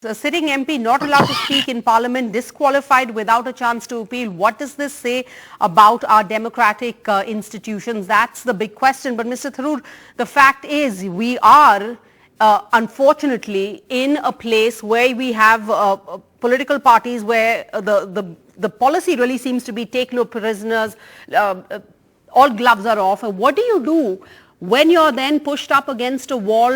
The sitting MP not allowed to speak in Parliament, disqualified without a chance to appeal. What does this say about our democratic institutions? That's the big question. But Mr. Tharoor, the fact is we are unfortunately in a place where we have political parties where the policy really seems to be take no prisoners, all gloves are off. What do you do when you're then pushed up against a wall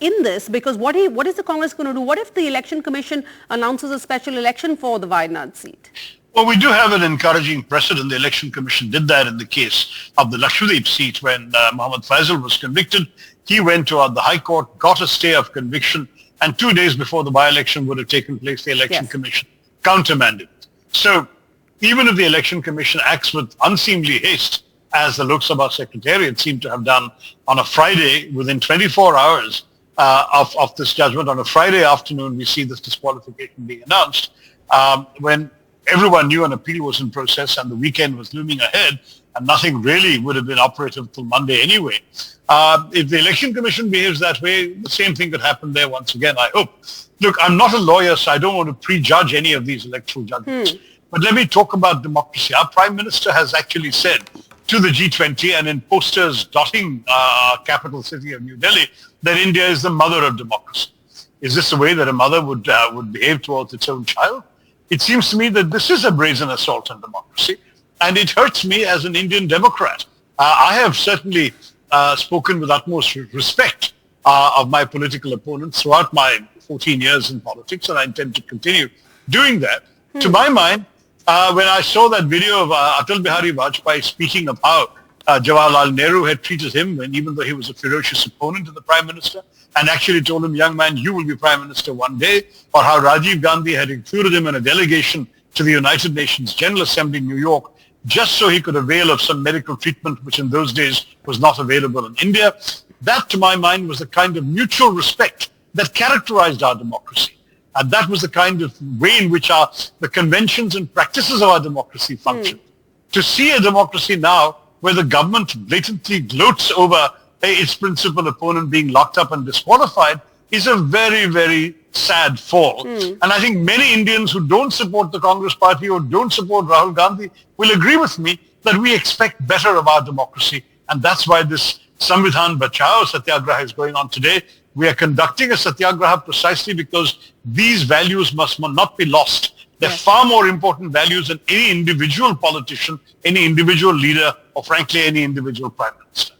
in this? Because what is the Congress going to do? What if the Election Commission announces a special election for the Wayanad seat? Well, we do have an encouraging precedent. The Election Commission did that in the case of the Lakshadweep seat when Mohammed Faisal was convicted. He went to the High Court, got a stay of conviction, and 2 days before the by-election would have taken place, the Election Commission countermanded it. So even if the Election Commission acts with unseemly haste, as the Lok Sabha secretariat seemed to have done on a Friday, within 24 hours of this judgment, on a Friday afternoon, we see this disqualification being announced, when everyone knew an appeal was in process and the weekend was looming ahead, and nothing really would have been operative till Monday anyway. If the Election Commission behaves that way, the same thing could happen there once again, I hope. Look, I'm not a lawyer, so I don't want to prejudge any of these electoral judgments. But let me talk about democracy. Our Prime Minister has actually said to the G20 and in posters dotting capital city of New Delhi that India is the mother of democracy. Is this the way that a mother would behave towards its own child? It seems to me that this is a brazen assault on democracy, and it hurts me as an Indian Democrat. I have certainly spoken with utmost respect of my political opponents throughout my 14 years in politics, and I intend to continue doing that. To my mind, when I saw that video of Atal Bihari Vajpayee speaking of how Jawaharlal Nehru had treated him, and even though he was a ferocious opponent to the Prime Minister, and actually told him, young man, you will be Prime Minister one day, or how Rajiv Gandhi had included him in a delegation to the United Nations General Assembly in New York, just so he could avail of some medical treatment, which in those days was not available in India. That, to my mind, was the kind of mutual respect that characterized our democracy. And that was the kind of way in which the conventions and practices of our democracy function. To see a democracy now where the government blatantly gloats over its principal opponent being locked up and disqualified is a very, very sad fall. And I think many Indians who don't support the Congress party or don't support Rahul Gandhi will agree with me that we expect better of our democracy. And that's why this Samvidhan Bachao Satyagraha is going on today. We are conducting a Satyagraha precisely because these values must not be lost. They're far more important values than any individual politician, any individual leader, or frankly, any individual Prime Minister.